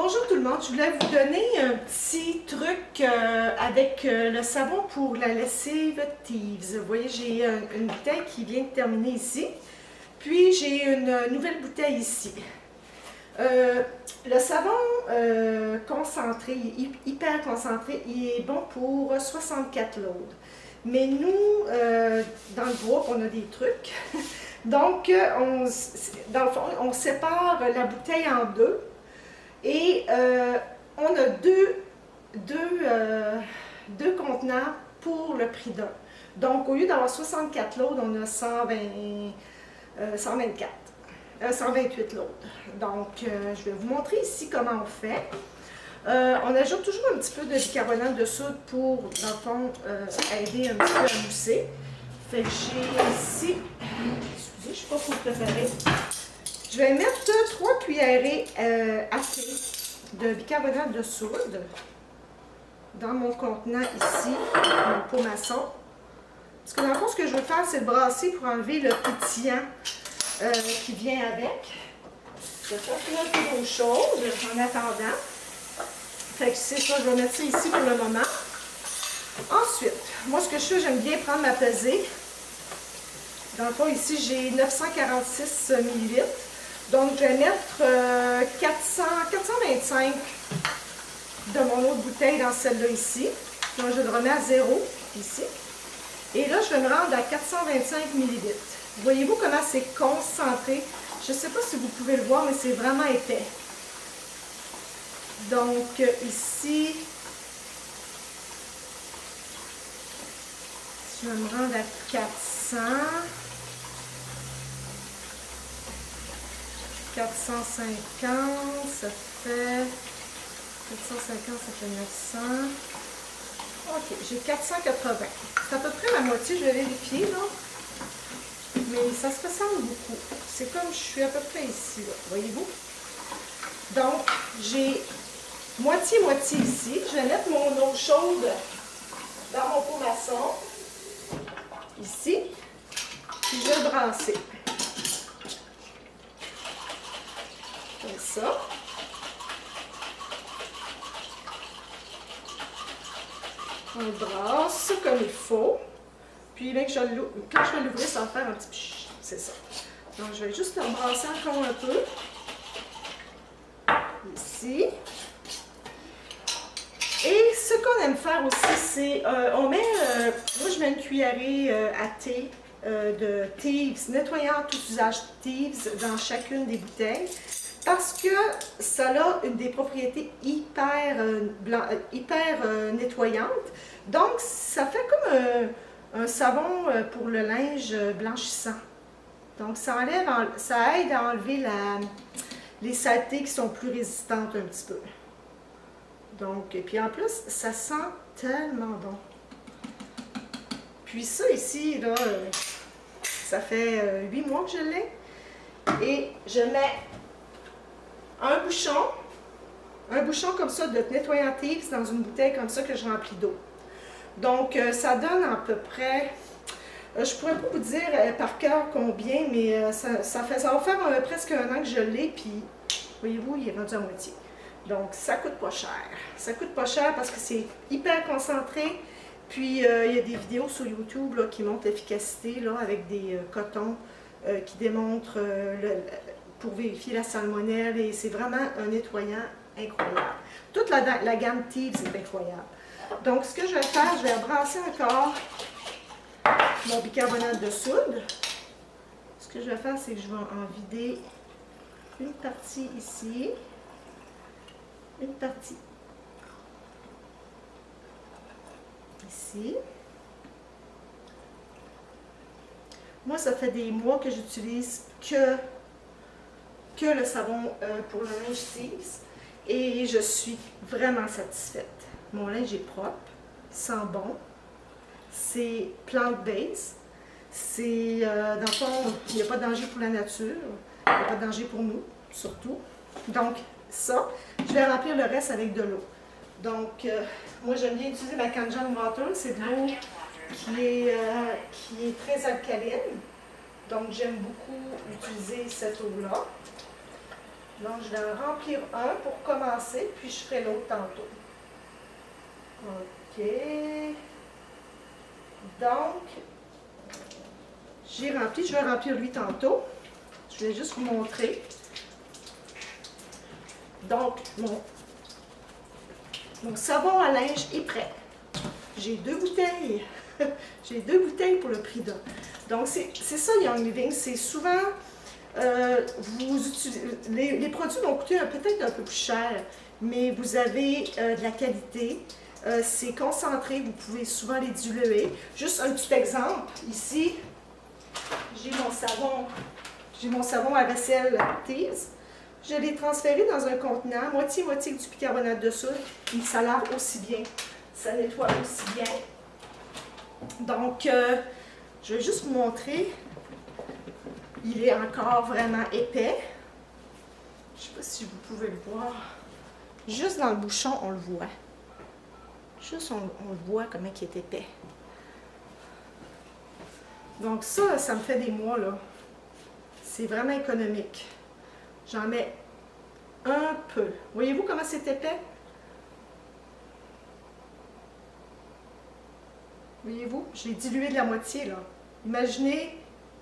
Bonjour tout le monde, je voulais vous donner un petit truc avec le savon pour la lessive Thieves. Vous voyez, j'ai une bouteille qui vient de terminer ici, puis j'ai une nouvelle bouteille ici. Le savon concentré, hyper concentré, il est bon pour 64 loads. Mais nous, dans le groupe, on a des trucs. Donc, dans le fond, on sépare la bouteille en deux. Et on a deux contenants pour le prix d'un. Donc, au lieu d'avoir 64 loads, on a 128 loads. Donc, je vais vous montrer ici comment on fait. On ajoute toujours un petit peu de bicarbonate de soude pour, dans le fond, aider un petit peu à mousser. Fait que j'ai ici, excusez, je ne sais pas pour préparer. Je vais mettre 3 cuillerées à thé de bicarbonate de soude dans mon contenant ici, mon pot maçon. Parce que dans le fond, ce que je veux faire, c'est brasser pour enlever le pétillant qui vient avec. Je vais faire un peu d'eau chaude en attendant. Fait que c'est ça, je vais mettre ça ici pour le moment. Ensuite, moi ce que je fais, j'aime bien prendre ma pesée. Dans le fond, ici, j'ai 946 ml. Donc, je vais mettre 425 de mon autre bouteille dans celle-là ici. Donc, je le remets à 0 ici. Et là, je vais me rendre à 425 ml. Voyez-vous comment c'est concentré? Je ne sais pas si vous pouvez le voir, mais c'est vraiment épais. Donc, ici, je vais me rendre à 400. 450, ça fait 450, ça fait 900. Ok, j'ai 480. C'est à peu près la moitié, je vais vérifier là. Mais ça se ressemble beaucoup. C'est comme je suis à peu près ici, là. Voyez-vous? Donc, j'ai moitié-moitié ici. Je vais mettre mon eau chaude dans mon pot maçon. Ici. Puis je vais le brasser. Comme ça. On le brasse comme il faut. Puis là, quand je vais l'ouvrir, ça va faire un petit pch. C'est ça. Donc, je vais juste le brasser encore un peu. Ici. Et ce qu'on aime faire aussi, c'est, on met, moi je mets une cuillerée à thé de Thieves, nettoyant tout usage Thieves dans chacune des bouteilles. Parce que ça a des propriétés hyper nettoyantes. Donc, ça fait comme un savon pour le linge blanchissant. Donc, ça aide à enlever les saletés qui sont plus résistantes un petit peu. Donc, et puis en plus, ça sent tellement bon. Puis ça ici, là, ça fait 8 mois que je l'ai. Et je mets un bouchon comme ça de nettoyant Thieves dans une bouteille comme ça que je remplis d'eau. Donc, ça donne à peu près, je pourrais pas vous dire par cœur combien, mais ça va faire presque un an que je l'ai, puis voyez-vous, il est rendu à moitié. Donc, ça coûte pas cher. Ça coûte pas cher parce que c'est hyper concentré, puis il y a des vidéos sur YouTube là, qui montrent l'efficacité avec des cotons qui démontrent pour vérifier la salmonelle, et c'est vraiment un nettoyant incroyable. Toute la gamme Thieves est incroyable. Donc, ce que je vais faire, je vais brasser encore mon bicarbonate de soude. Ce que je vais faire, c'est que je vais en vider une partie ici, une partie ici. Moi, ça fait des mois que j'utilise que le savon pour le linge Thieves et je suis vraiment satisfaite. Mon linge est propre, sent bon, c'est plant-based, c'est dans le fond, il n'y a pas de danger pour la nature, il n'y a pas de danger pour nous, surtout. Donc ça, je vais remplir le reste avec de l'eau. Donc, moi j'aime bien utiliser ma Kangen Water, c'est de l'eau qui est très alcaline. Donc j'aime beaucoup utiliser cette eau-là. Donc, je vais en remplir un pour commencer, puis je ferai l'autre tantôt. OK. Donc, j'ai rempli. Je vais remplir lui tantôt. Je vais juste vous montrer. Donc, mon savon à linge est prêt. J'ai 2 bouteilles. J'ai 2 bouteilles pour le prix d'un. Donc, c'est ça, Young Living. C'est souvent, les produits vont coûter peut-être un peu plus cher, mais vous avez de la qualité. C'est concentré, vous pouvez souvent les diluer. Juste un petit exemple. Ici, j'ai mon savon à vaisselle Tease. Je l'ai transféré dans un contenant, moitié-moitié du bicarbonate de soude. Et ça lave aussi bien. Ça nettoie aussi bien. Donc, je vais juste vous montrer. Il est encore vraiment épais. Je ne sais pas si vous pouvez le voir. Juste dans le bouchon, on le voit. Juste, on le voit comment il est épais. Donc ça me fait des mois, là. C'est vraiment économique. J'en mets un peu. Voyez-vous comment c'est épais? Voyez-vous? Je l'ai dilué de la moitié, là. Imaginez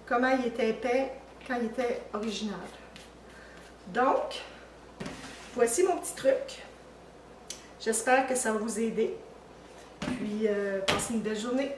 comment il était épais quand il était original. Donc, voici mon petit truc. J'espère que ça va vous aider. Puis, passez une belle journée.